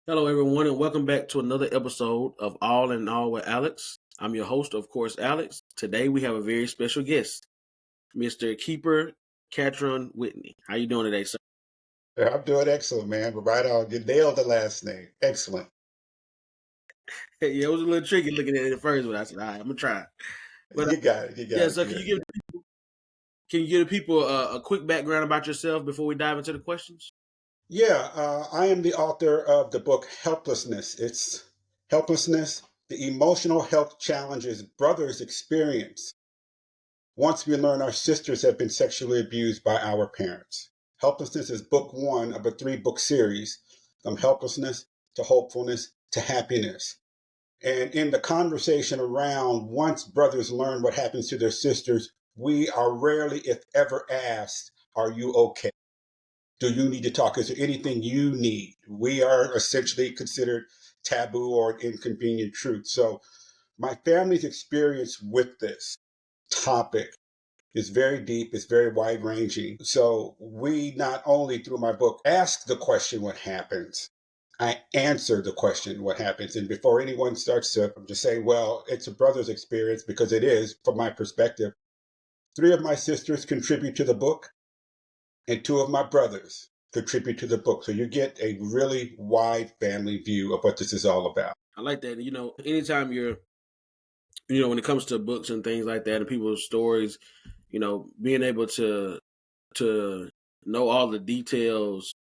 Hello, everyone, and welcome back to another episode of All in All with Alex. I'm your host, of course, Alex. Today, we have a very special guest, Mr. Keeper Catran-Whitney. How you doing today, sir? Yeah, I'm doing excellent, man. But right on, you nailed the last name. Excellent. Yeah, it was a little tricky looking at it at first, but I said, all right, I'm gonna try. But You got it. You yeah, got it. so Good. can you give the people a quick background about yourself before we dive into the questions? Yeah, I am the author of the book Helplessness. It's Helplessness, the emotional health challenges brothers experience once we learn our sisters have been sexually abused by our parents. Helplessness is book one of a three-book series, from helplessness to hopefulness to happiness. And in the conversation around once brothers learn what happens to their sisters, we are rarely, if ever, asked, "Are you okay? Do you need to talk? Is there anything you need?" We are essentially considered taboo or an inconvenient truth. So, my family's experience with this topic is very deep, it's very wide ranging. So, we not only, through my book, ask the question, what happens? I answer the question, what happens? And before anyone starts to just say, well, it's a brother's experience, because it is, from my perspective. Three of my sisters contribute to the book, and two of my brothers contribute to the book. So you get a really wide family view of what this is all about. I like that. Anytime when it comes to books and things like that and people's stories, being able to know all the details,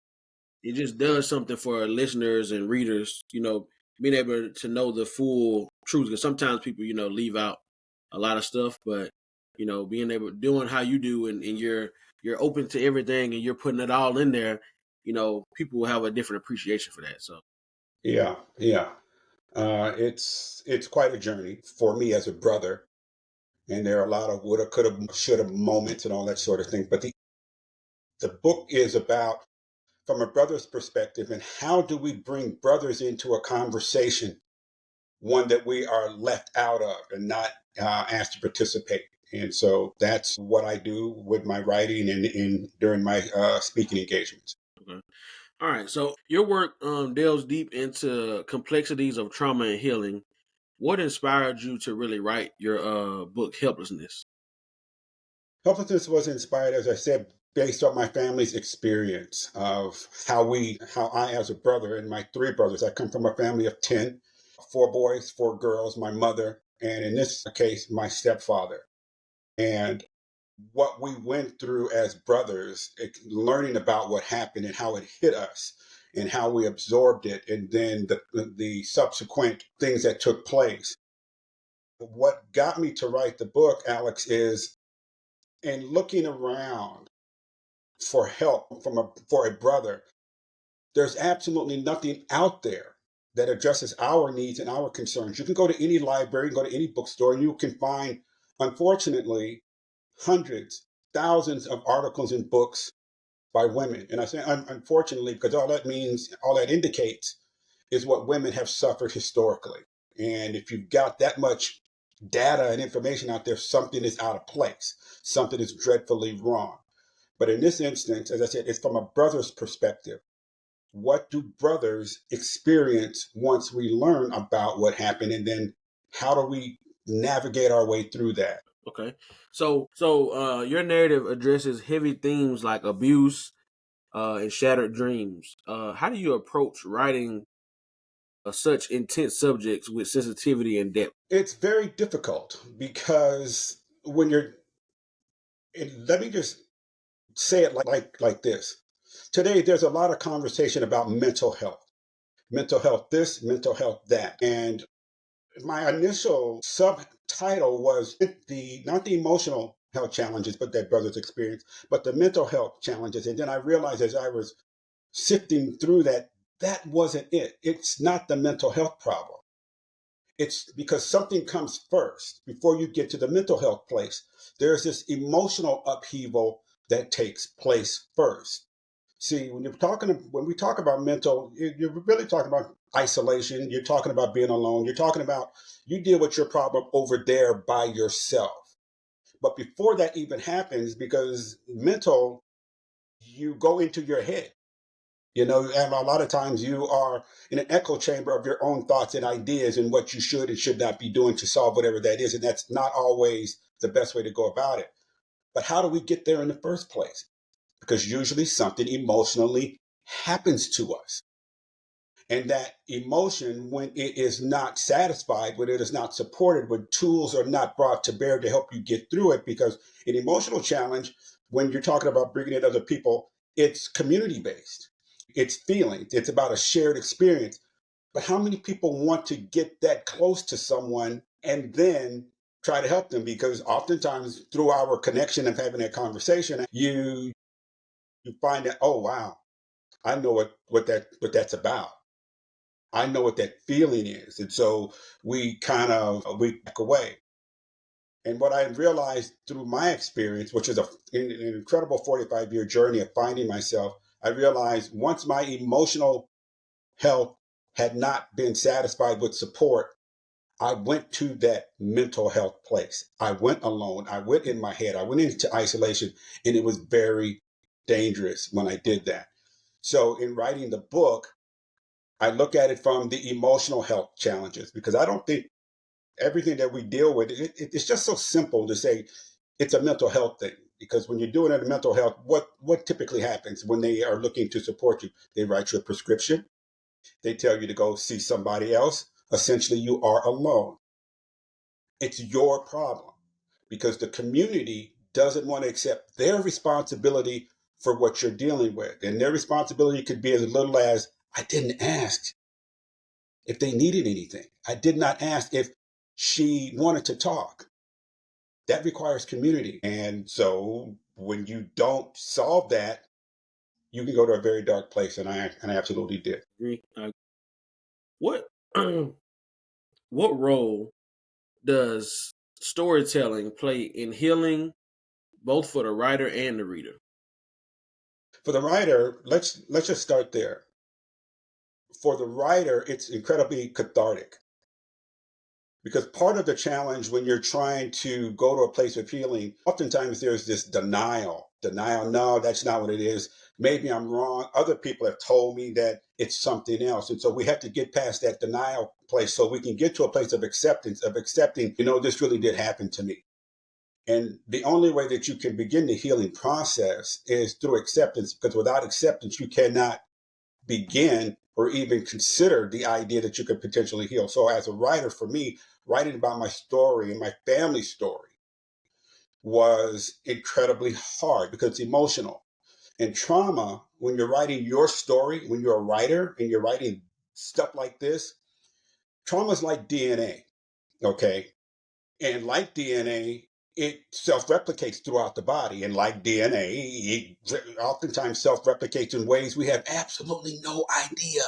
it just does something for listeners and readers, being able to know the full truth. Because sometimes people, leave out a lot of stuff, but being able doing how you do and you're open to everything and you're putting it all in there, people will have a different appreciation for that. So Yeah, yeah. It's quite a journey for me as a brother, and there are a lot of woulda, coulda, shoulda moments and all that sort of thing. But the book is about, from a brother's perspective, and how do we bring brothers into a conversation, one that we are left out of and not asked to participate. And so that's what I do with my writing and during my speaking engagements. okay. All right. So your work delves deep into complexities of trauma and healing. What inspired you to really write your book Helplessness? Helplessness was inspired, as I said, based on my family's experience of how I, as a brother, and my three brothers, I come from a family of 10, four boys, four girls, my mother, and in this case, my stepfather. And what we went through as brothers, learning about what happened and how it hit us and how we absorbed it, and then the subsequent things that took place. What got me to write the book, Alex, is in looking around for help for a brother, there's absolutely nothing out there that addresses our needs and our concerns. You can go to any library, go to any bookstore, and you can find, unfortunately, hundreds, thousands of articles and books by women. And I say unfortunately, because all that indicates is what women have suffered historically. And if you've got that much data and information out there, something is out of place. Something is dreadfully wrong. But in this instance, as I said, it's from a brother's perspective. What do brothers experience once we learn about what happened? And then how do we navigate our way through that? Okay. So your narrative addresses heavy themes like abuse and shattered dreams. How do you approach writing such intense subjects with sensitivity and depth? It's very difficult because when you're, let me just say it like this. Today, there's a lot of conversation about mental health this, mental health that. And my initial subtitle was the not the emotional health challenges, but that brothers experience, but the mental health challenges. And then I realized as I was sifting through that, that wasn't it. It's not the mental health problem. It's because something comes first before you get to the mental health place. There's this emotional upheaval that takes place first. See, when we talk about mental, you're really talking about isolation. You're talking about being alone. You're talking about you deal with your problem over there by yourself. But before that even happens, because mental, you go into your head. And a lot of times you are in an echo chamber of your own thoughts and ideas and what you should and should not be doing to solve whatever that is. And that's not always the best way to go about it. But how do we get there in the first place? Because usually something emotionally happens to us. And that emotion, when it is not satisfied, when it is not supported, when tools are not brought to bear to help you get through it, because an emotional challenge, when you're talking about bringing in other people, it's community based. It's feelings. It's about a shared experience. But how many people want to get that close to someone and then try to help them? Because oftentimes through our connection of having that conversation, you find that, oh wow, I know what that's about. I know what that feeling is. And so we back away. And what I realized through my experience, which is an incredible 45-year journey of finding myself, I realized once my emotional health had not been satisfied with support, I went to that mental health place. I went alone. I went in my head. I went into isolation, and it was very dangerous when I did that. So in writing the book, I look at it from the emotional health challenges because I don't think everything that we deal with, it's just so simple to say it's a mental health thing. Because when you're doing it in mental health, what typically happens when they are looking to support you? They write you a prescription. They tell you to go see somebody else. Essentially, you are alone. It's your problem because the community doesn't want to accept their responsibility for what you're dealing with. And their responsibility could be as little as, I didn't ask if they needed anything. I did not ask if she wanted to talk. That requires community. And so when you don't solve that, you can go to a very dark place. And I absolutely did. Agree. What what role does storytelling play in healing, both for the writer and the reader? For the writer, let's just start there. For the writer, it's incredibly cathartic because part of the challenge when you're trying to go to a place of healing, oftentimes there's this denial. No, that's not what it is. Maybe I'm wrong. Other people have told me that it's something else. And so we have to get past that denial place so we can get to a place of acceptance, of accepting, this really did happen to me. And the only way that you can begin the healing process is through acceptance, because without acceptance, you cannot begin or even consider the idea that you could potentially heal. So as a writer, for me, writing about my story and my family story was incredibly hard because it's emotional. And trauma, when you're writing your story, when you're a writer and you're writing stuff like this, trauma is like DNA, okay? And like DNA, it self-replicates throughout the body. And like DNA, it oftentimes self-replicates in ways we have absolutely no idea.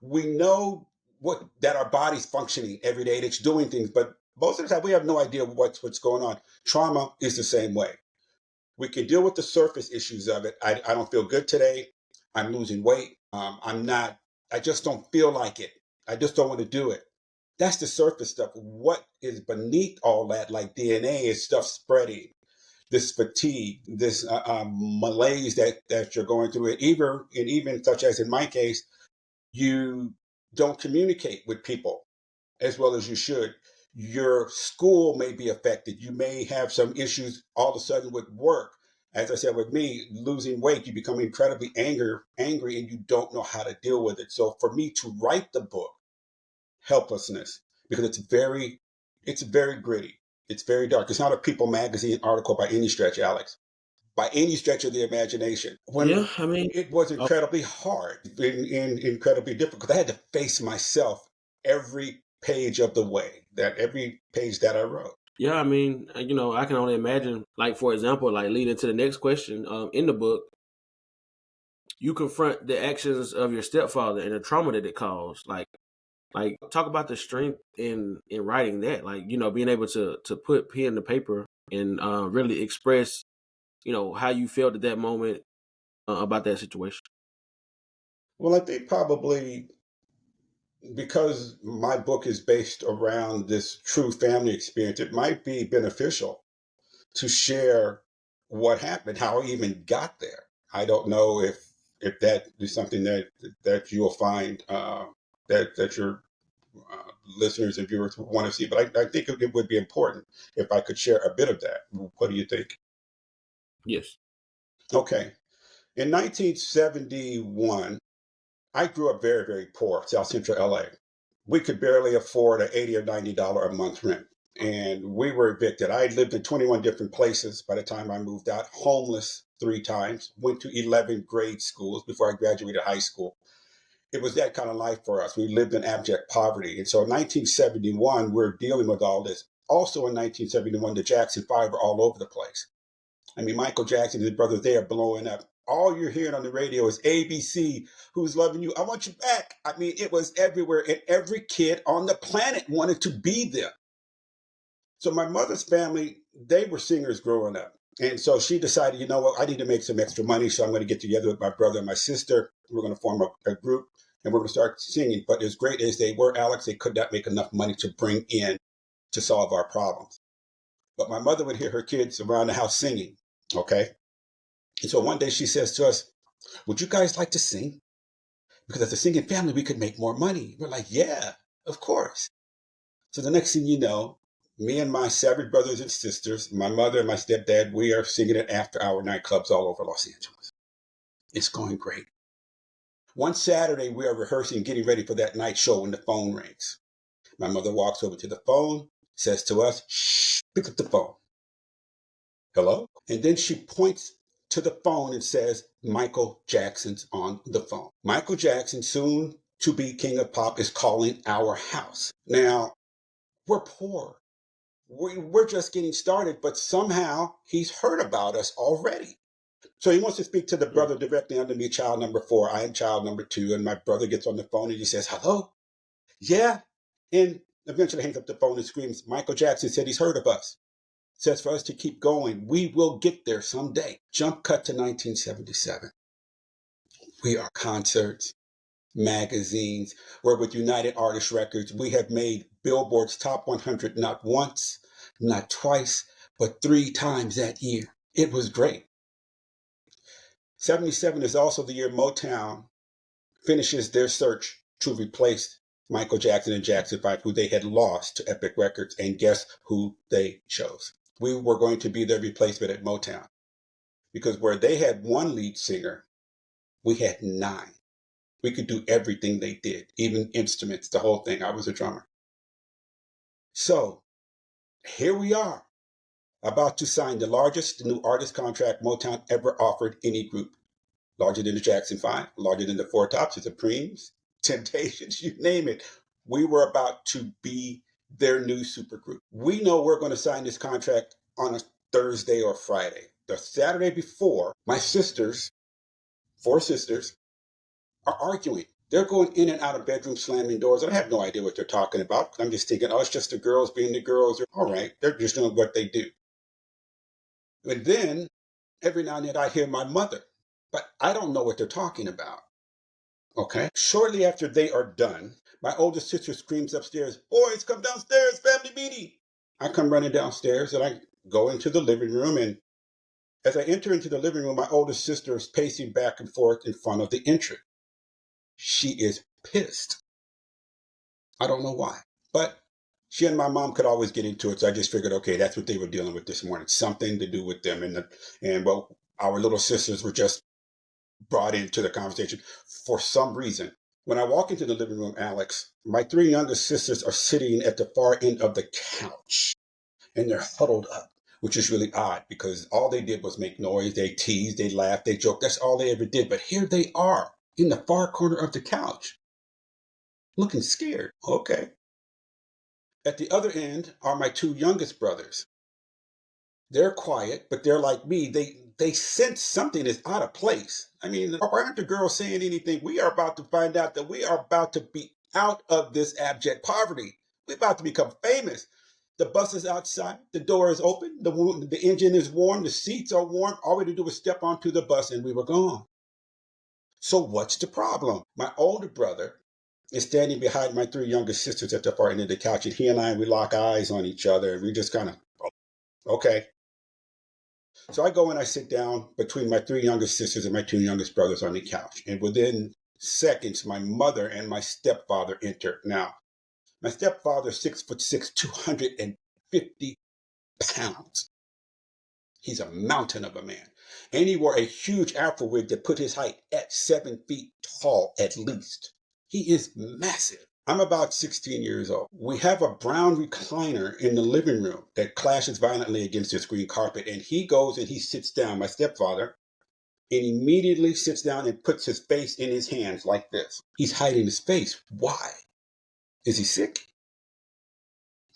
We know what that our body's functioning every day, and it's doing things, but most of the time we have no idea what's going on. Trauma is the same way. We can deal with the surface issues of it. I don't feel good today. I'm losing weight. I just don't feel like it. I just don't want to do it. That's the surface stuff. What is beneath all that, like DNA, is stuff spreading. This fatigue, this malaise that you're going through, and even such as in my case, you don't communicate with people as well as you should. Your school may be affected. You may have some issues all of a sudden with work. As I said, with me, losing weight, you become incredibly angry, and you don't know how to deal with it. So for me to write the book, Helplessness, because it's very gritty. It's very dark. It's not a People magazine article by any stretch, Alex, by any stretch of the imagination. Yeah, When I mean, it was oh, incredibly hard and incredibly difficult because I had to face myself every page of the way, that every page that I wrote. yeah, I mean, I can only imagine, like, for example, like leading to the next question, in the book, you confront the actions of your stepfather and the trauma that it caused. Like talk about the strength in writing that, like, being able to put pen to paper and really express, how you felt at that moment about that situation. Well, I think probably because my book is based around this true family experience, it might be beneficial to share what happened, how I even got there. I don't know if if that is something that you'll find that your listeners and viewers want to see. But I think it would be important if I could share a bit of that. What do you think? Yes. Okay. In 1971, I grew up very, very poor, South Central LA. We could barely afford an $80 or $90 a month rent. And we were evicted. I had lived in 21 different places by the time I moved out, homeless 3 times, went to 11 grade schools before I graduated high school. It was that kind of life for us. We lived in abject poverty. And so in 1971, we're dealing with all this. Also in 1971, the Jackson 5 were all over the place. I mean, Michael Jackson and his brothers, they are blowing up. All you're hearing on the radio is ABC, Who's Loving You, I Want You Back. I mean, it was everywhere, and every kid on the planet wanted to be them. So my mother's family, they were singers growing up. And so she decided, you know what, I need to make some extra money. So I'm going to get together with my brother and my sister. We're going to form a group and we're going to start singing. But as great as they were, Alex, they could not make enough money to bring in to solve our problems. But my mother would hear her kids around the house singing. Okay. And so one day she says to us, would you guys like to sing? Because as a singing family, we could make more money. We're like, yeah, of course. So the next thing you know, me and my savage brothers and sisters, my mother and my stepdad, we are singing at after-hour nightclubs all over Los Angeles. It's going great. One Saturday, we are rehearsing, getting ready for that night show when the phone rings. My mother walks over to the phone, says to us, shh, pick up the phone. Hello? And then she points to the phone and says, Michael Jackson's on the phone. Michael Jackson, soon to be king of pop, is calling our house. Now, we're poor. We're just getting started, but somehow he's heard about us already. So he wants to speak to the Mm. brother directly under me, child number 4. I am child number 2. And my brother gets on the phone and he says, hello? Yeah. And eventually hangs up the phone and screams, Michael Jackson said he's heard of us. Says for us to keep going. We will get there someday. Jump cut to 1977. We are concerts, magazines. We're with United Artists Records. We have made Billboard's Top 100 not once, not twice, but 3 times that year. It was great. 77 is also the year Motown finishes their search to replace Michael Jackson and Jackson 5, who they had lost to Epic Records. And guess who they chose? We were going to be their replacement at Motown. Because where they had 1 lead singer, we had 9. We could do everything they did, even instruments, the whole thing. I was a drummer. So here we are, about to sign the largest new artist contract Motown ever offered any group. Larger than the Jackson 5, larger than the Four Tops, the Supremes, Temptations, you name it. We were about to be their new supergroup. We know we're going to sign this contract on a Thursday or Friday. The Saturday before, my sisters, 4 sisters, are arguing. They're going in and out of bedrooms, slamming doors. I have no idea what they're talking about. I'm just thinking, oh, it's just the girls being the girls. All right, they're just doing what they do. And then every now and then I hear my mother, but I don't know what they're talking about. Okay. Shortly after they are done, my oldest sister screams upstairs, boys, come downstairs, family meeting. I come running downstairs and I go into the living room. And as I enter into the living room, my oldest sister is pacing back and forth in front of the entry. She is pissed. I don't know why, but she and my mom could always get into it. So I just figured, okay, that's what they were dealing with this morning. Something to do with them. And our little sisters were just brought into the conversation for some reason. When I walk into the living room, Alex, my 3 youngest sisters are sitting at the far end of the couch and they're huddled up, which is really odd because all they did was make noise. They teased, they laughed, they joked. That's all they ever did. But here they are in the far corner of the couch looking scared. Okay. At the other end are my 2 youngest brothers. They're quiet, but they're like me. They sense something is out of place. I mean, why aren't the girls saying anything? We are about to find out that we are about to be out of this abject poverty. We're about to become famous. The bus is outside. The door is open. The engine is warm. The seats are warm. All we had to do was step onto the bus and we were gone. So what's the problem? My older brother is standing behind my 3 youngest sisters at the far end of the couch, and he and I, we lock eyes on each other, and we just kind of, okay. So I go and I sit down between my three youngest sisters and my two youngest brothers on the couch. And within seconds, my mother and my stepfather enter. Now, my stepfather, 6'6", 250 pounds. He's a mountain of a man. And he wore a huge afro wig that put his height at 7 feet tall at least. He is massive. I'm about 16 years old. We have a brown recliner in the living room that clashes violently against this green carpet. And he goes and he sits down, my stepfather, and immediately sits down and puts his face in his hands like this. He's hiding his face. Why? Is he sick?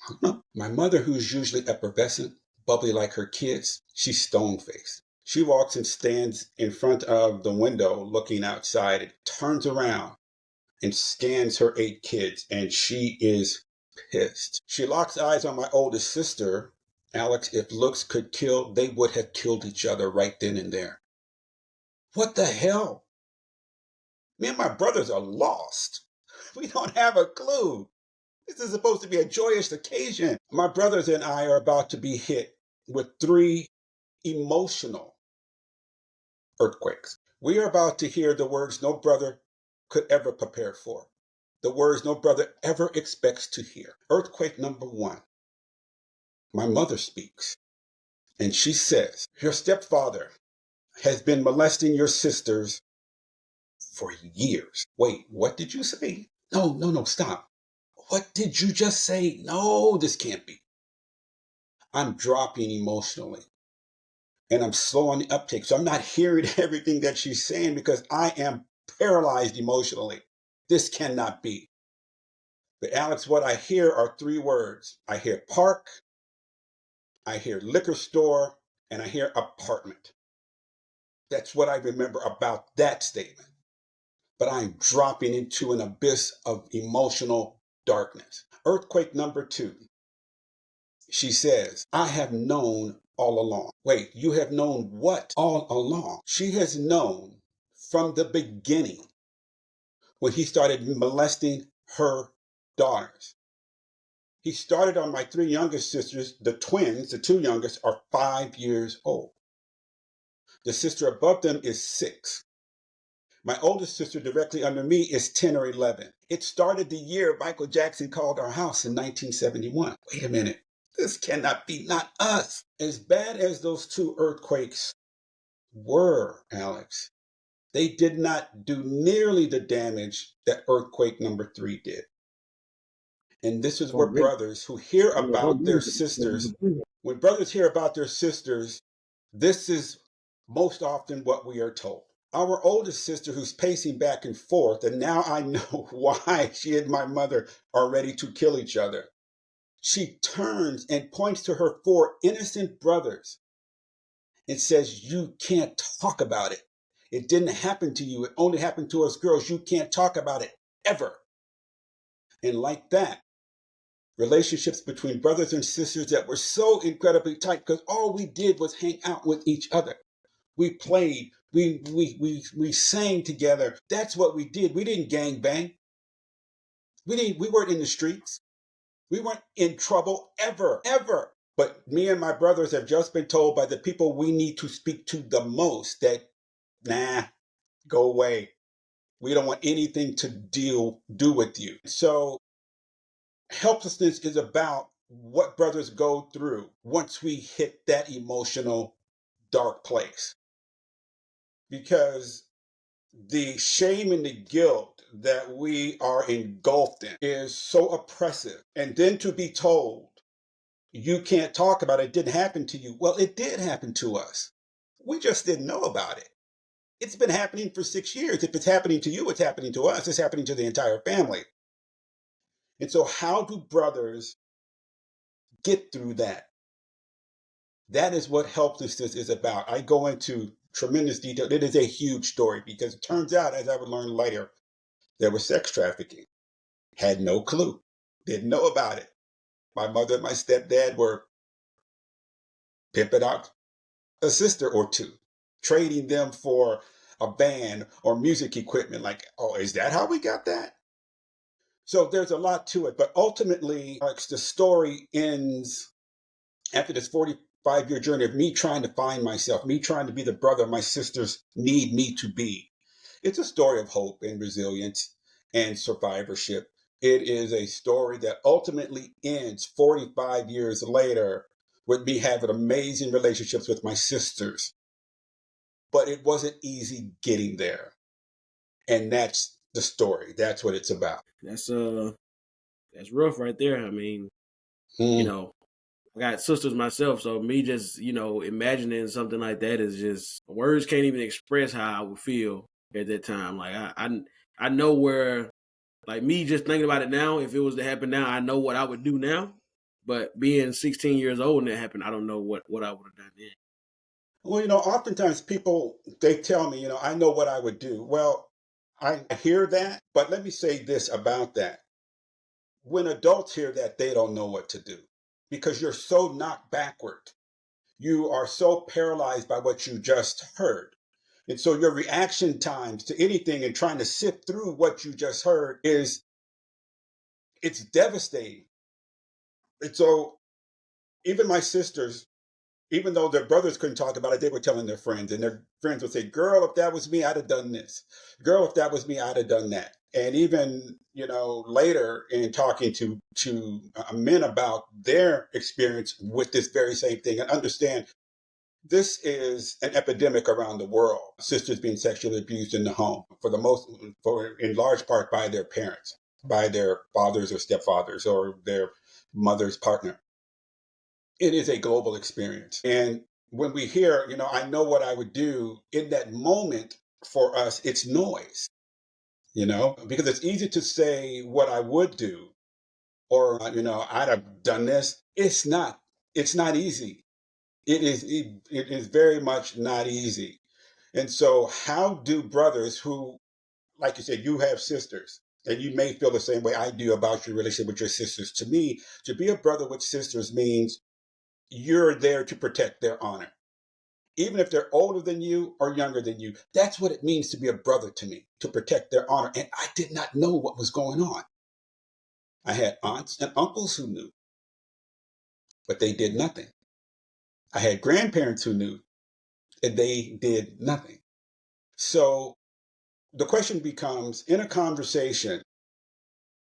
I don't know. My mother, who's usually effervescent, bubbly like her kids, she's stone-faced. She walks and stands in front of the window looking outside and turns around and scans her 8 kids, and she is pissed. She locks eyes on my oldest sister. Alex, if looks could kill, they would have killed each other right then and there. What the hell? Me and my brothers are lost. We don't have a clue. This is supposed to be a joyous occasion. My brothers and I are about to be hit with 3 emotional earthquakes. We are about to hear the words no brother could ever prepare for, the words no brother ever expects to hear. Earthquake number 1. My mother speaks, and she says, your stepfather has been molesting your sisters for years. Wait, what did you say? No, stop. What did you just say? No, this can't be. I'm dropping emotionally. And I'm slow on the uptake. So I'm not hearing everything that she's saying because I am paralyzed emotionally. This cannot be. But Alex, what I hear are 3 words. I hear park, I hear liquor store, and I hear apartment. That's what I remember about that statement. But I'm dropping into an abyss of emotional darkness. Earthquake number 2. She says, I have known all along. Wait, you have known what all along? She has known from the beginning when he started molesting her daughters. He started on my 3 youngest sisters. The twins, the 2 youngest, are 5 years old. The sister above them is 6. My oldest sister directly under me is 10 or 11. It started the year Michael Jackson called our house in 1971. Wait a minute. This cannot be not us. As bad as those 2 earthquakes were, Alex, they did not do nearly the damage that earthquake number 3 did. And this is Oh, where really? brothers who hear Oh, about their sisters, when brothers hear about their sisters, this is most often what we are told. Our oldest sister, who's pacing back and forth, and now I know why she and my mother are ready to kill each other. She turns and points to her 4 innocent brothers and says, you can't talk about it. It didn't happen to you. It only happened to us girls. You can't talk about it ever. And like that, relationships between brothers and sisters that were so incredibly tight because all we did was hang out with each other. We played, we sang together. That's what we did. We didn't gang bang. We weren't in the streets. We weren't in trouble ever. But me and my brothers have just been told by the people we need to speak to the most that, nah, go away. We don't want anything to do with you. So helplessness is about what brothers go through once we hit that emotional dark place. Because the shame and the guilt that we are engulfed in is so oppressive. And then to be told, you can't talk about it, it didn't happen to you. Well, it did happen to us. We just didn't know about it. It's been happening for 6 years. If it's happening to you, it's happening to us. It's happening to the entire family. And so how do brothers get through that? That is what helplessness is about. I go into tremendous detail. It is a huge story because it turns out, as I would learn later, there was sex trafficking. Had no clue. Didn't know about it. My mother and my stepdad were pimping out a sister or 2, trading them for a band or music equipment. Like, oh, is that how we got that? So there's a lot to it. But ultimately, the story ends after this 5-year journey of me trying to find myself, me trying to be the brother my sisters need me to be. It's a story of hope and resilience and survivorship. It is a story that ultimately ends 45 years later with me having amazing relationships with my sisters. But it wasn't easy getting there. And that's the story. That's what it's about. That's rough right there. I mean, you Mm. know, I got sisters myself, so me just, imagining something like that is just words can't even express how I would feel at that time. Like I know where, like, me just thinking about it now, if it was to happen now, I know what I would do now. But being 16 years old and it happened, I don't know what I would have done then. Well, oftentimes people, they tell me, I know what I would do. Well, I hear that, but let me say this about that. When adults hear that, they don't know what to do because you're so knocked backward. You are so paralyzed by what you just heard. And so your reaction times to anything and trying to sift through what you just heard it's devastating. And so even my sisters, even though their brothers couldn't talk about it, they were telling their friends, and their friends would say, "Girl, if that was me, I'd have done this. Girl, if that was me, I'd have done that." And even later in talking to men about their experience with this very same thing, and understand this is an epidemic around the world. Sisters being sexually abused in the home for in large part by their parents, by their fathers or stepfathers or their mother's partner. It is a global experience. And when we hear, I know what I would do in that moment, for us, it's noise, because it's easy to say what I would do or, I'd have done this. It's not easy. It is very much not easy. And so how do brothers who, like you said, you have sisters, and you may feel the same way I do about your relationship with your sisters. To me, to be a brother with sisters means you're there to protect their honor. Even if they're older than you or younger than you, that's what it means to be a brother to me, to protect their honor. And I did not know what was going on. I had aunts and uncles who knew, but they did nothing. I had grandparents who knew, and they did nothing. So the question becomes, in a conversation,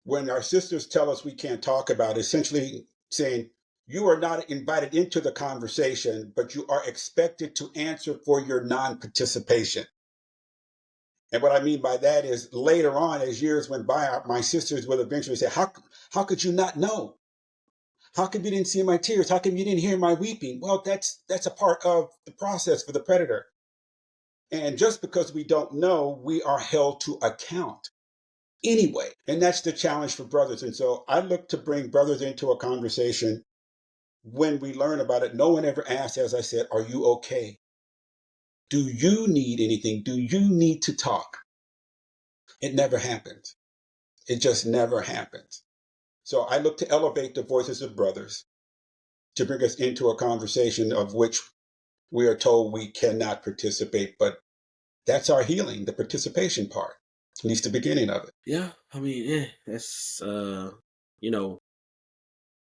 when our sisters tell us we can't talk about it, essentially saying, you are not invited into the conversation, but you are expected to answer for your non participation. And what I mean by that is later on, as years went by, my sisters will eventually say, how could you not know? How come you didn't see my tears? How come you didn't hear my weeping? Well, that's a part of the process for the predator. And just because we don't know, we are held to account anyway. And that's the challenge for brothers. And so I look to bring brothers into a conversation. When we learn about it, no one ever asks, as I said, are you okay? Do you need anything? Do you need to talk? It never happens. It just never happens. So I look to elevate the voices of brothers to bring us into a conversation of which we are told we cannot participate. But that's our healing, the participation part, at least the beginning of it. Yeah, I mean, that's you know,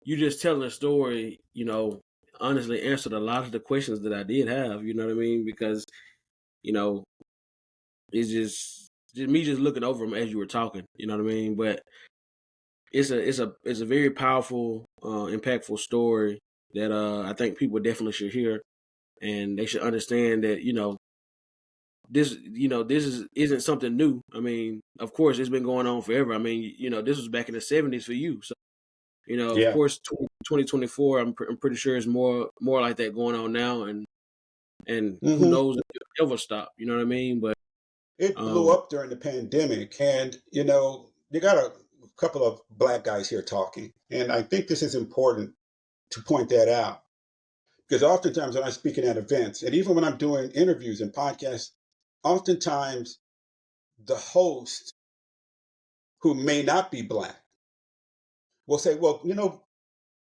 you just telling a story, honestly answered a lot of the questions that I did have, you know what I mean? Because, you know, it's just me just looking over them as you were talking, you know what I mean? But it's a very powerful, impactful story that I think people definitely should hear, and they should understand that, this isn't something new. I mean, of course it's been going on forever. I mean, this was back in the 70s for you. So, of Yeah. course 2024, I'm pretty sure it's more like that going on now, and who Hmm. knows if it'll ever stop, you know what I mean? But It blew um up during the pandemic. And, you got a couple of black guys here talking. And I think this is important to point that out. Because oftentimes when I'm speaking at events, and even when I'm doing interviews and podcasts, oftentimes the host, who may not be black, will say, well,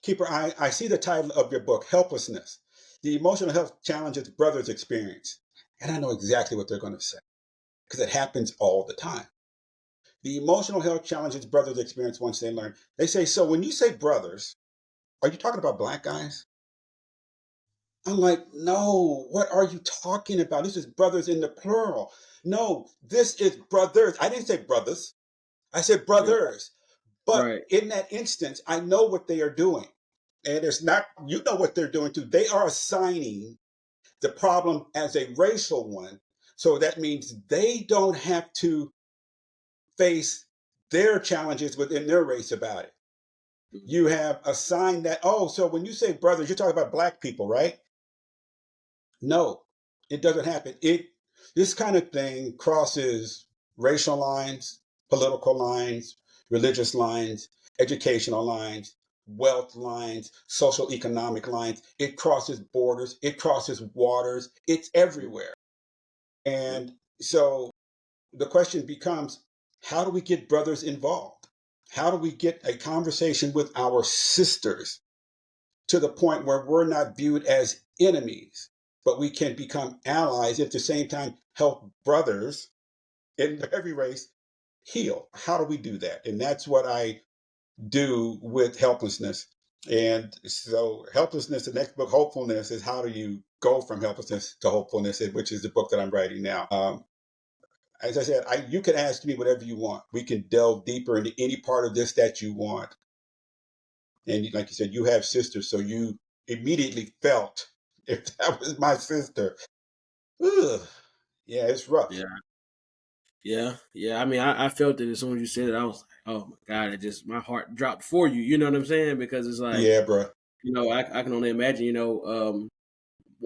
Keeper, I see the title of your book, Helplessness, the emotional health challenges brothers experience. And I know exactly what they're going to say because it happens all the time. The emotional health challenges brothers experience once they learn. They say, so when you say brothers, are you talking about black guys? I'm like, no, what are you talking about? This is brothers in the plural. No, this is brothers. I didn't say brothers. I said Yeah. brothers. But Right. in that instance, I know what they are doing. And it's not, you know what they're doing too. They are assigning the problem as a racial one. So that means they don't have to face their challenges within their race about it. Mhm. You have assigned that, oh, so when you say brothers, you're talking about black people, right? No, it doesn't happen. This kind of thing crosses racial lines, political lines, religious lines, educational lines, wealth lines, social economic lines. It crosses borders, it crosses waters, it's everywhere. Yep. And so the question becomes, how do we get brothers involved? How do we get a conversation with our sisters to the point where we're not viewed as enemies, but we can become allies at the same time help brothers in every race heal? How do we do that? And that's what I do with helplessness. And so helplessness, the next book, hopefulness, is how do you go from helplessness to hopefulness, which is the book that I'm writing now. As I said, you can ask me whatever you want. We can delve deeper into any part of this that you want. And like you said, you have sisters, so you immediately felt if that was my sister. Ugh, yeah, it's rough. Yeah. Yeah. Yeah. I mean, I felt it as soon as you said it. I was like, oh my God, it just, my heart dropped for you. You know what I'm saying? Because it's like, Yeah, bro. I can only imagine,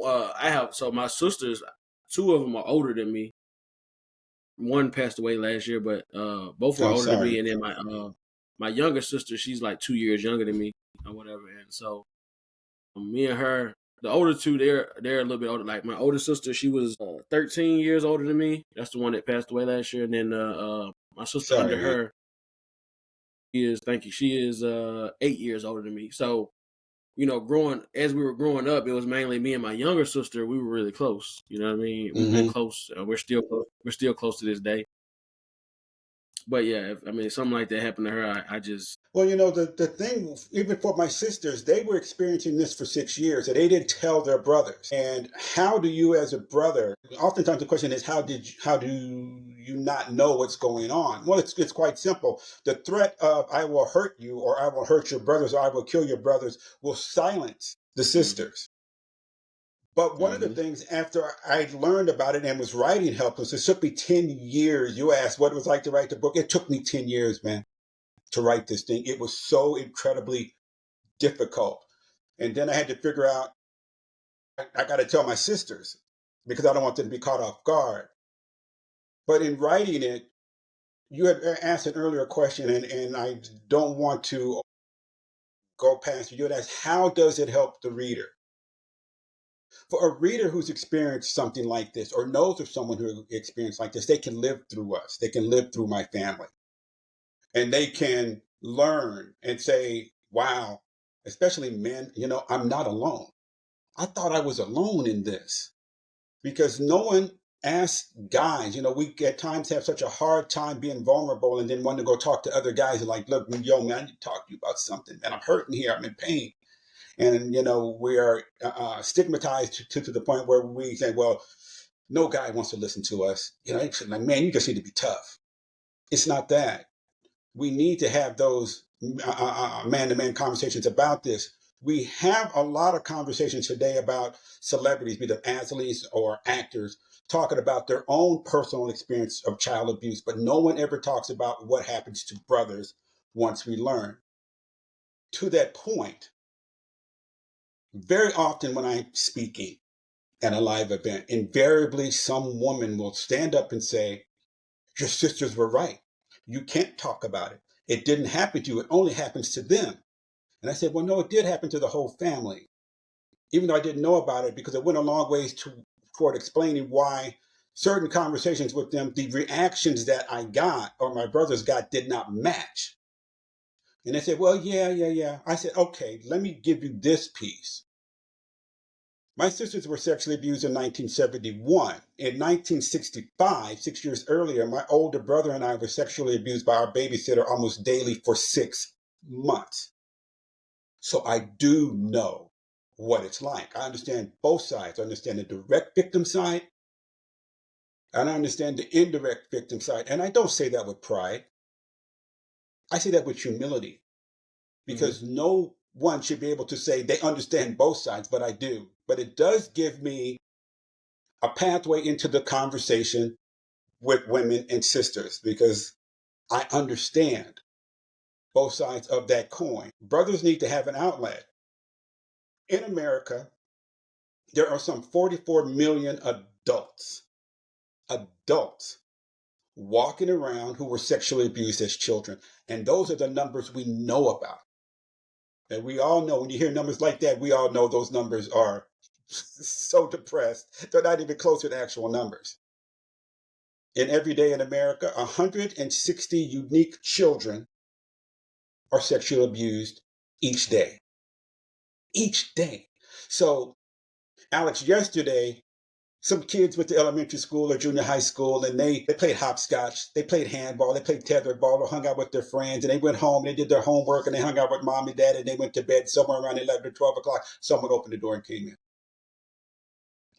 I have, so my sisters, two of them are older than me. One passed away last year, but both were I'm older than me. sorry. And then my younger sister, she's like 2 years younger than me or whatever. And so me and her, the older two, they're a little bit older. Like my older sister, she was 13 years older than me. That's the one that passed away last year. And then my sister Sorry, under man. her, thank you, she is 8 years older than me. So growing as we were growing up, it was mainly me and my younger sister. We were really close. You know what I mean? We've been Hmm. close. We're still close. We're still close to this day. But yeah, if something like that happened to her, I just Well, the thing, even for my sisters, they were experiencing this for 6 years and they didn't tell their brothers. And how do you, as a brother, oftentimes the question is, how do you not know what's going on? Well, it's quite simple. The threat of I will hurt you or I will hurt your brothers or I will kill your brothers will silence the mm-hmm, sisters. But one of the mm-hmm, things after I learned about it and was writing Helpless, it took me 10 years. You asked what it was like to write the book. It took me 10 years, man, to write this thing. It was so incredibly difficult. And then I had to figure out, I got to tell my sisters because I don't want them to be caught off guard. But in writing it, you had asked an earlier question, and I don't want to go past you. You had asked, how does it help the reader? For a reader who's experienced something like this or knows of someone who experienced like this, they can live through us. They can live through my family and they can learn and say, wow, especially men, I'm not alone. I thought I was alone in this because no one asks guys. We at times have such a hard time being vulnerable and then want to go talk to other guys and like, look, yo, man, I need to talk to you about something. Man, I'm hurting here. I'm in pain. And, we are stigmatized to the point where we say, well, no guy wants to listen to us. It's like, man, you just need to be tough. It's not that. We need to have those man-to-man conversations about this. We have a lot of conversations today about celebrities, be them athletes or actors, talking about their own personal experience of child abuse, but no one ever talks about what happens to brothers once we learn. To that point, very often when I'm speaking at a live event, invariably some woman will stand up and say, your sisters were right. You can't talk about it. It didn't happen to you. It only happens to them. And I said, well, no, it did happen to the whole family, even though I didn't know about it because it went a long ways toward explaining why certain conversations with them, the reactions that I got or my brothers got did not match. And they said, well, yeah, yeah, yeah. I said, okay, let me give you this piece. My sisters were sexually abused in 1971. In 1965, 6 years earlier, my older brother and I were sexually abused by our babysitter almost daily for 6 months. So I do know. what it's like. I understand both sides. I understand the direct victim side, and I understand the indirect victim side. And I don't say that with pride. I say that with humility, Hmm. because no one should be able to say they understand both sides, but I do. But it does give me a pathway into the conversation with women and sisters, because I understand both sides of that coin. Brothers need to have an outlet. In America, there are some 44 million adults walking around who were sexually abused as children. And those are the numbers we know about. And we all know, when you hear numbers like that, we all know those numbers are so depressed. They're not even close to the actual numbers. And every day in America, 160 unique children are sexually abused each day. Each day. So, Alex, yesterday, some kids went to elementary school or junior high school, and they played hopscotch, they played handball, they played tetherball, or hung out with their friends, and they went home, they did their homework, and they hung out with mom and dad, and they went to bed somewhere around 11 or 12 o'clock. Someone opened the door and came in.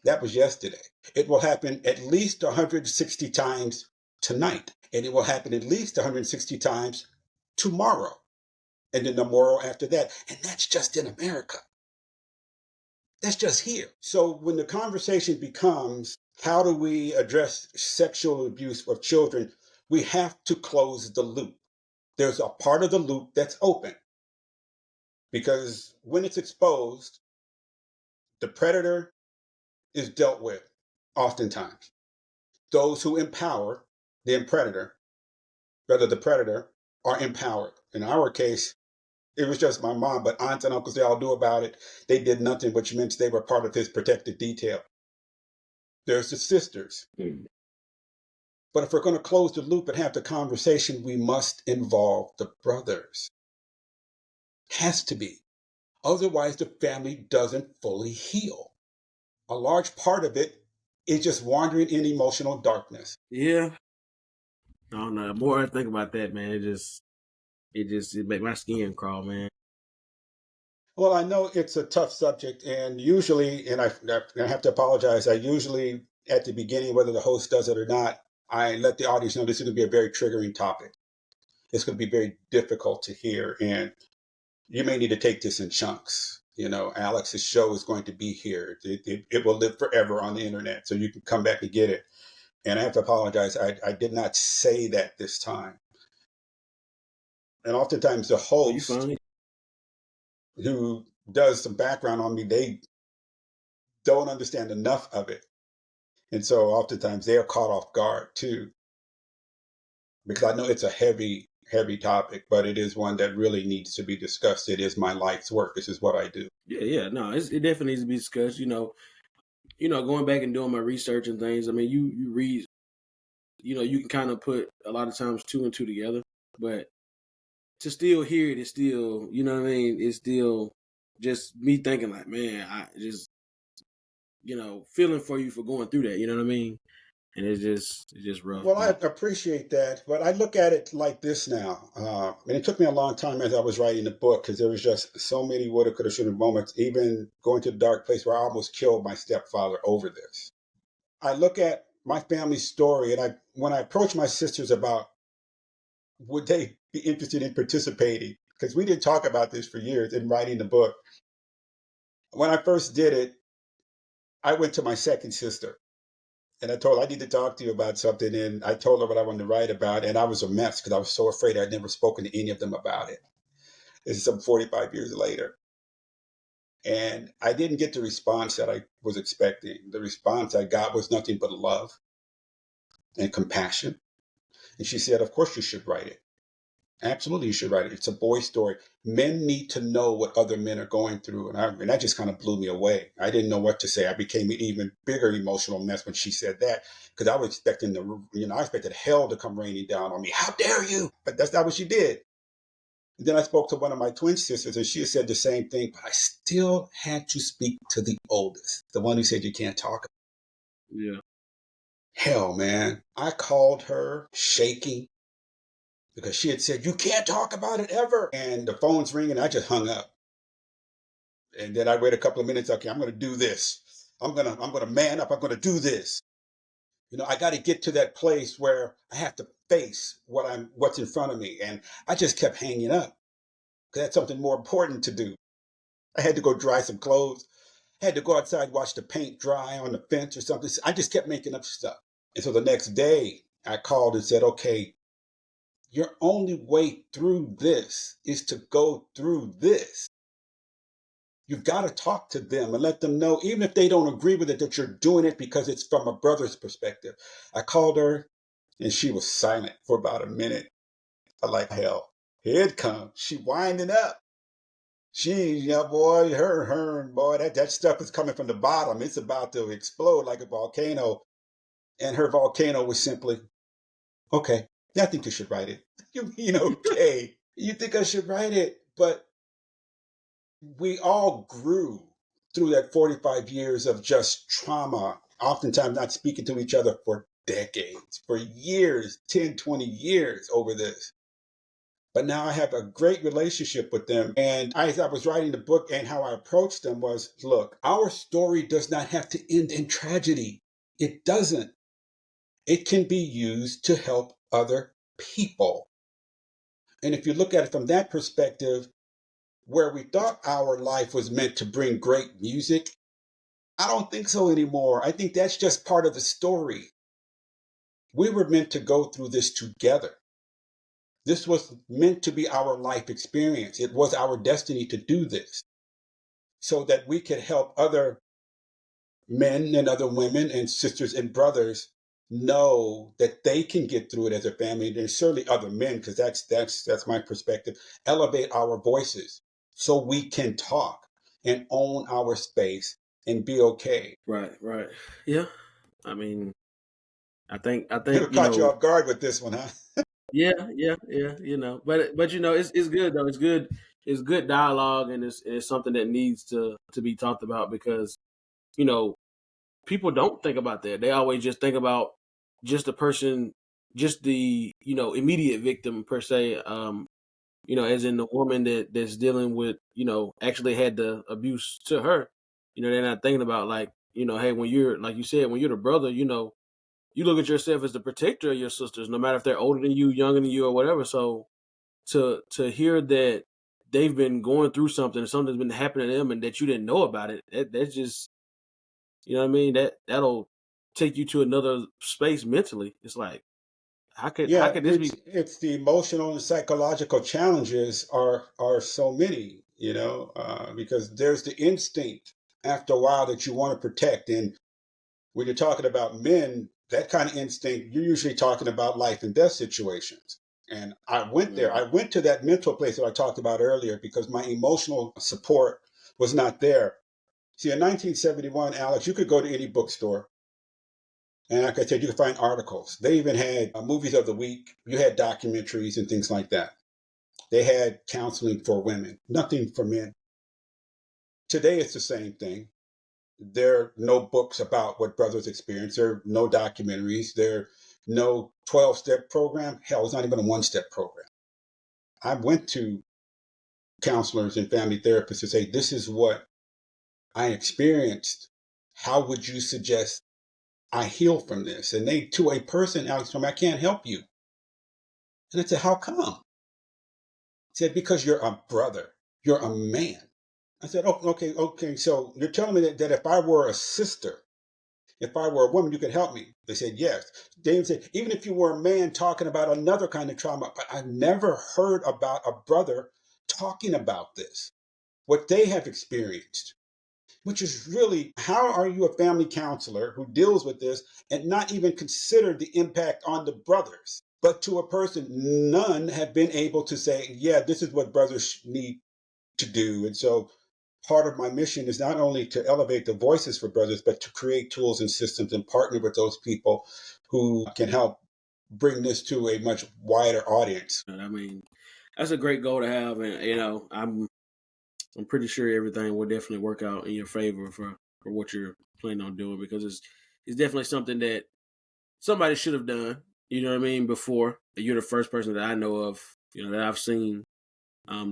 That was yesterday. It will happen at least 160 times tonight, and it will happen at least 160 times tomorrow, and then tomorrow after that. And that's just in America. That's just here. So when the conversation becomes, how do we address sexual abuse of children, we have to close the loop. There's a part of the loop that's open, because when it's exposed, the predator is dealt with oftentimes. Those who empower the predator, rather the predator, are empowered. In our case, it was just my mom, but aunts and uncles, they all knew about it. They did nothing, which meant they were part of his protective detail. There's the sisters. But if we're going to close the loop and have the conversation, we must involve the brothers. Has to be. Otherwise, the family doesn't fully heal. A large part of it is just wandering in emotional darkness. Yeah. I don't know. The more I think about that, man, it make my skin crawl, man. Well, I know it's a tough subject, and usually, and I have to apologize, I usually, at the beginning, whether the host does it or not, I let the audience know this is going to be a very triggering topic. It's going to be very difficult to hear, and you may need to take this in chunks. You know, Alex's show is going to be here. It will live forever on the internet, so you can come back and get it. And I have to apologize. I did not say that this time. And oftentimes the Are you host fine? who does some background on me, they don't understand enough of it. And so oftentimes they're caught off guard too, because I know it's a heavy, heavy topic, but it is one that really needs to be discussed. It is my life's work. This is what I do. Yeah, yeah. No, it definitely needs to be discussed. Going back and doing my research and things. I mean, you read. You can kind of put a lot of times two and two together, but to still hear it is still, you know what I mean. It's still just me thinking like, man, I just feeling for you for going through that. You know what I mean? And it's just rough. Well, I But appreciate that, but I look at it like this now. And it took me a long time as I was writing the book, because there was just so many woulda, coulda, shoulda moments, even going to the dark place where I almost killed my stepfather over this. I look at my family's story, and when I approach my sisters about would they be interested in participating, because we didn't talk about this for years in writing the book. When I first did it, I went to my second sister and I told her I need to talk to you about something. And I told her what I wanted to write about. And I was a mess because I was so afraid I'd never spoken to any of them about it. This is some 45 years later. And I didn't get the response that I was expecting. The response I got was nothing but love and compassion. And she said, "Of course you should write it. Absolutely, you should write it. It's a boy story. Men need to know what other men are going through." And that just kind of blew me away. I didn't know what to say. I became an even bigger emotional mess when she said that, because I was expecting I expected hell to come raining down on me. How dare you? But that's not what she did. And then I spoke to one of my twin sisters, and she said the same thing, but I still had to speak to the oldest, the one who said you can't talk. yeah, Hell, man. I called her shaking, because she had said, "You can't talk about it ever." And the phone's ringing. I just hung up. And then I wait a couple of minutes. Okay, I'm going to do this. I'm gonna man up. I'm going to do this. I got to get to that place where I have to face what's in front of me. And I just kept hanging up because I had something more important to do. I had to go dry some clothes. I had to go outside, watch the paint dry on the fence or something. I just kept making up stuff. And so the next day I called and said, okay, your only way through this is to go through this. You've got to talk to them and let them know, even if they don't agree with it, that you're doing it because it's from a brother's perspective. I called her and she was silent for about a minute. I like, hell, here it comes. She winding up. Boy, boy, that stuff is coming from the bottom. It's about to explode like a volcano. And her volcano was simply, okay, yeah, I think you should write it. You mean, okay, you think I should write it? But we all grew through that 45 years of just trauma, oftentimes not speaking to each other for decades, for years, 10, 20 years over this. But now I have a great relationship with them. And as I was writing the book and how I approached them was, look, our story does not have to end in tragedy. It doesn't. It can be used to help other people. And if you look at it from that perspective, where we thought our life was meant to bring great music, I don't think so anymore. I think that's just part of the story. We were meant to go through this together. This was meant to be our life experience. It was our destiny to do this so that we could help other men and other women and sisters and brothers know that they can get through it as a family. There's certainly other men, because that's my perspective. Elevate our voices so we can talk and own our space and be okay. Right, right. Yeah. I mean, I think, It caught you off guard with this one, huh? yeah, yeah, yeah, but it's good though. It's good dialogue, and it's something that needs to be talked about because, you know, people don't think about that. They always just think about just the person, just the, immediate victim per se. As in the woman that's dealing with, actually had the abuse to her. They're not thinking about, like, hey, when you're, like you said, when you're the brother, you look at yourself as the protector of your sisters, no matter if they're older than you, younger than you, or whatever. So to hear that they've been going through something's been happening to them, and that you didn't know about it, that's just, what I mean. That'll take you to another space mentally. It's like, how Yeah, could this be? it's the emotional and psychological challenges are so many, because there's the instinct after a while that you want to protect. And when you're talking about men, that kind of instinct, you're usually talking about life and death situations. And I went there. I Mhm. went to that mental place that I talked about earlier because my emotional support was not there. See, in 1971, Alex, you could go to any bookstore, and like I said, you could find articles. They even had movies of the week. You had documentaries and things like that. They had counseling for women, nothing for men. Today, it's the same thing. There are no books about what brothers experience. There are no documentaries. There are no 12-step program. Hell, it's not even a one-step program. I went to counselors and family therapists to say, this is what I experienced. How would you suggest I heal from this? And they, to a person, Alex, told me, I can't help you. And I said, how come? He said, because you're a brother. You're a man. I said, oh, okay. So you're telling me that if I were a sister, if I were a woman, you could help me. They said, yes. David said, even if you were a man talking about another kind of trauma, but I've never heard about a brother talking about this, what they have experienced, which is really, how are you a family counselor who deals with this and not even consider the impact on the brothers? But to a person, none have been able to say, yeah, this is what brothers need to do. And so part of my mission is not only to elevate the voices for brothers, but to create tools and systems and partner with those people who can help bring this to a much wider audience. I mean, that's a great goal to have, and I'm pretty sure everything will definitely work out in your favor for what you're planning on doing, because it's definitely something that somebody should have done. You know what I mean? Before, you're the first person that I know of, that I've seen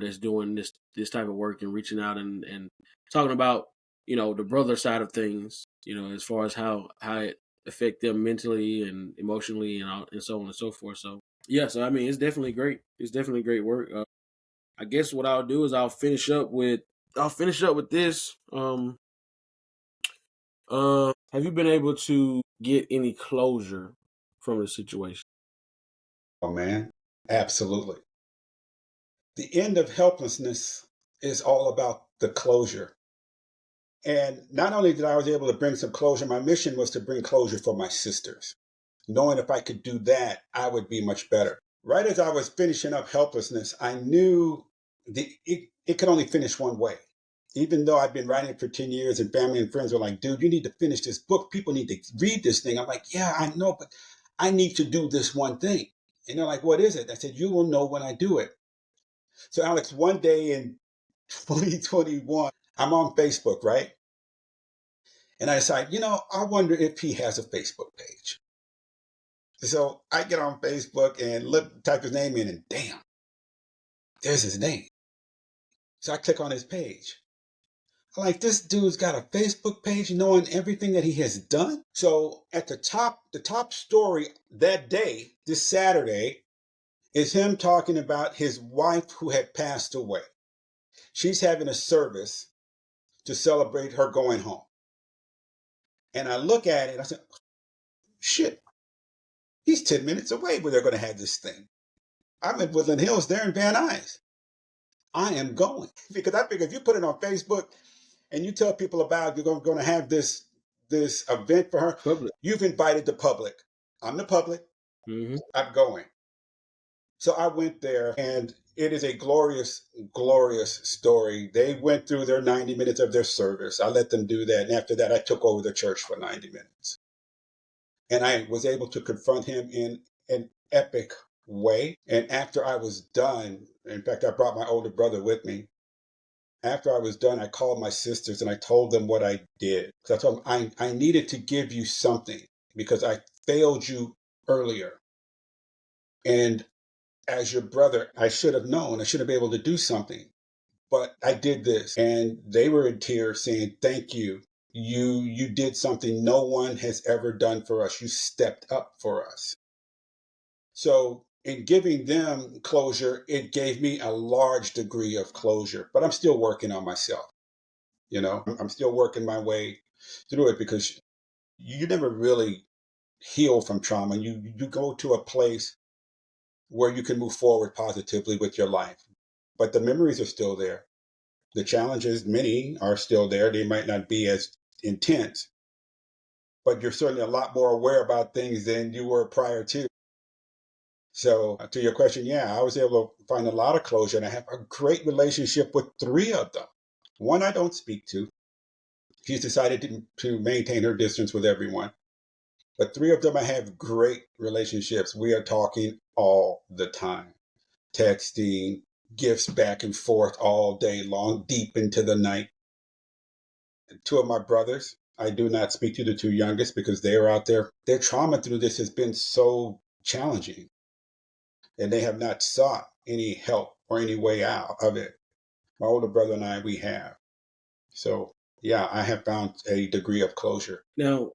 that's doing this type of work and reaching out and talking about the brother side of things. As far as how it affect them mentally and emotionally and so on and so forth. So yeah, so I mean, it's definitely great. It's definitely great work. I guess what I'll do is I'll finish up with this. Have you been able to get any closure from the situation? Oh, man. Absolutely. The end of helplessness is all about the closure. And not only did I was able to bring some closure, my mission was to bring closure for my sisters. Knowing if I could do that, I would be much better. Right as I was finishing up helplessness, I knew it could only finish one way. Even though I've been writing for 10 years and family and friends were like, dude, you need to finish this book. People need to read this thing. I'm like, yeah, I know, but I need to do this one thing. And they're like, what is it? I said, you will know when I do it. So, Alex, one day in 2021, I'm on Facebook, right? And I decide, I wonder if he has a Facebook page. So I get on Facebook and type his name in, and damn, there's his name. So I click on his page. I'm like, this dude's got a Facebook page knowing everything that he has done. So at the top story that day, this Saturday, is him talking about his wife who had passed away. She's having a service to celebrate her going home. And I look at it, I said, shit, he's 10 minutes away where they're going to have this thing. I'm in Woodland Hills, they're in Van Nuys. I am going because I figure if you put it on Facebook and you tell people about you're going to have this event for her, Public. you've invited the public. I'm the public. Mm-hmm. I'm going. So I went there, and it is a glorious, glorious story. They went through their 90 minutes of their service. I let them do that, and after that, I took over the church for 90 minutes, and I was able to confront him in an epic way. And after I was done, in fact, I brought my older brother with me. After I was done, I called my sisters and I told them what I did. So I told them I needed to give you something because I failed you earlier. And as your brother, I should have known, I should have been able to do something. But I did this. And they were in tears saying, thank you. You did something no one has ever done for us. You stepped up for us. So in giving them closure, it gave me a large degree of closure. But I'm still working on myself. I'm still working my way through it because you never really heal from trauma. You go to a place where you can move forward positively with your life, but the memories are still there. The challenges, many are still there. They might not be as intense, but you're certainly a lot more aware about things than you were prior to. So to your question, yeah, I was able to find a lot of closure, and I have a great relationship with three of them. One I don't speak to. She's decided to maintain her distance with everyone. But three of them I have great relationships. We are talking all the time, texting, gifts back and forth all day long, deep into the night. And two of my brothers, I do not speak to the two youngest because they are out there. Their trauma through this has been so challenging, and they have not sought any help or any way out of it. My older brother and I, we have. So, yeah, I have found a degree of closure. Now,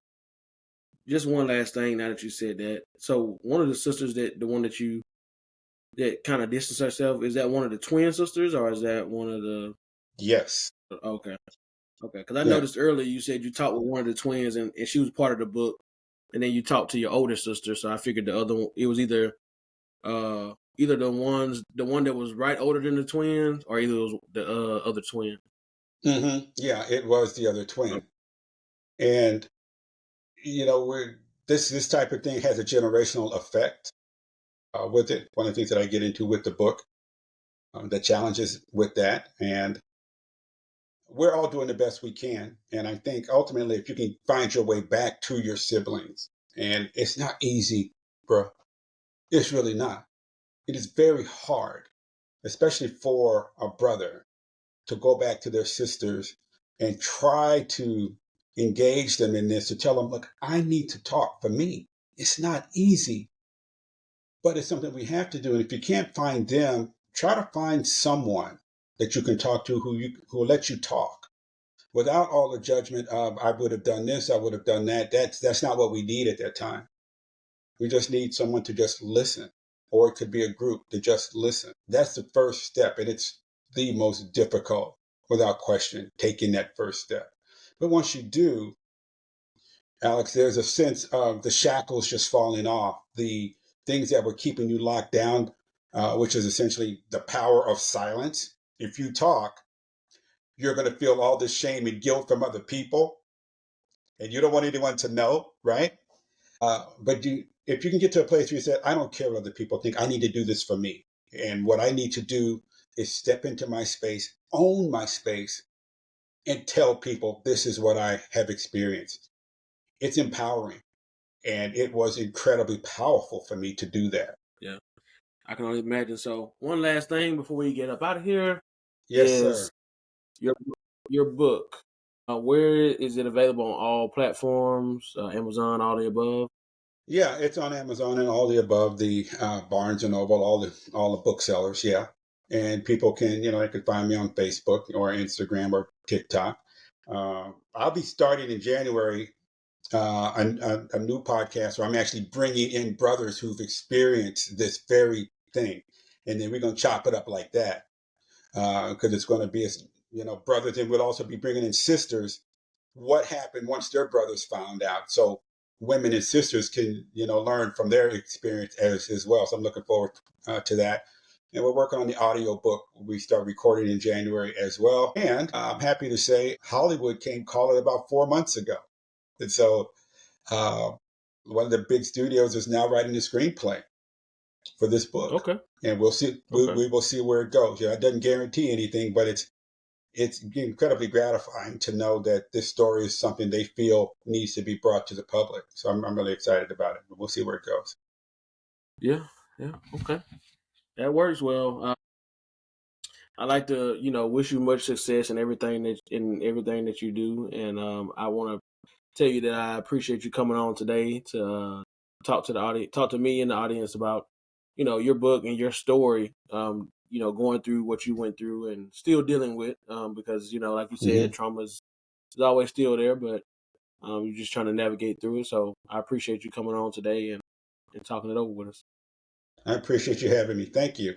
just one last thing. Now that you said that, so one of the sisters the one that kind of distanced herself, is that one of the twin sisters, or is that one of the? Yes. Okay, okay. Because I Yeah. noticed earlier you said you talked with one of the twins, and she was part of the book, and then you talked to your older sister. So I figured the other one, it was either the one that was right older than the twins, or either it was the other twin. Yeah, it was the other twin. And we're this type of thing has a generational effect with it. One of the things that I get into with the book, the challenges with that, and we're all doing the best we can. And I think ultimately, if you can find your way back to your siblings, and it's not easy, bro. It's really not. It is very hard, especially for a brother, to go back to their sisters and try to engage them in this, to tell them, look, I need to talk for me. It's not easy, but it's something we have to do. And if you can't find them, try to find someone that you can talk to who will let you talk without all the judgment of I would have done this, I would have done that. That's not what we need at that time. We just need someone to just listen, or it could be a group to just listen. That's the first step, and it's the most difficult, without question, taking that first step. But once you do, Alex, there's a sense of the shackles just falling off, the things that were keeping you locked down, which is essentially the power of silence. If you talk, you're going to feel all this shame and guilt from other people, and you don't want anyone to know, right? But if you can get to a place where you say, I don't care what other people think, I need to do this for me. And what I need to do is step into my space, own my space, and tell people this is what I have experienced. It's empowering. And it was incredibly powerful for me to do that. Yeah, I can only imagine. So, one last thing before we get up out of here Yes, is sir. your your book. Where is it available on all platforms? Amazon, all the above. Yeah, it's on Amazon and all the above, the Barnes and Noble, all the booksellers. Yeah, and people can, they can find me on Facebook or Instagram or TikTok. I'll be starting in January a new podcast where I'm actually bringing in brothers who've experienced this very thing, and then we're gonna chop it up like that because it's going to be, brothers, and we'll also be bringing in sisters. What happened once their brothers found out? So women and sisters can, learn from their experience as well. So I'm looking forward to that. And we're working on the audio book. We start recording in January as well. And I'm happy to say Hollywood came calling about 4 months ago. And so uh, one of the big studios is now writing the screenplay for this book. Okay. And we'll see. Okay. We will see where it goes. It doesn't guarantee anything, but it's incredibly gratifying to know that this story is something they feel needs to be brought to the public. So I'm really excited about it. But we'll see where it goes. Yeah. Yeah. Okay. That works well. I like to, wish you much success in everything that you do, and I want to tell you that I appreciate you coming on today to talk to the audience, talk to me and the audience about, your book and your story. Going through what you went through and still dealing with, because like you said, Hmm. trauma is always still there, but you're just trying to navigate through it. So I appreciate you coming on today and talking it over with us. I appreciate you having me. Thank you.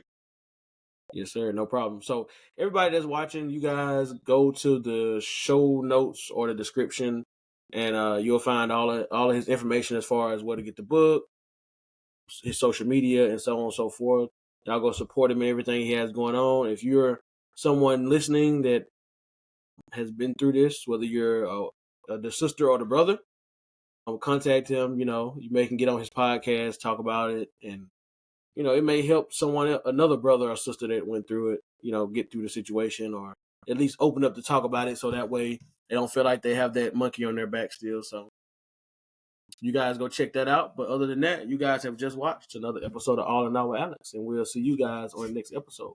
Yes, sir. No problem. So everybody that's watching, you guys go to the show notes or the description, and you'll find all of his information as far as where to get the book, his social media, and so on and so forth. Y'all go support him and everything he has going on. If you're someone listening that has been through this, whether you're the sister or the brother, contact him. You may can get on his podcast, talk about it, and it may help another brother or sister that went through it, get through the situation, or at least open up to talk about it so that way they don't feel like they have that monkey on their back still. So you guys go check that out. But other than that, you guys have just watched another episode of All in All with Alex, and we'll see you guys on the next episode.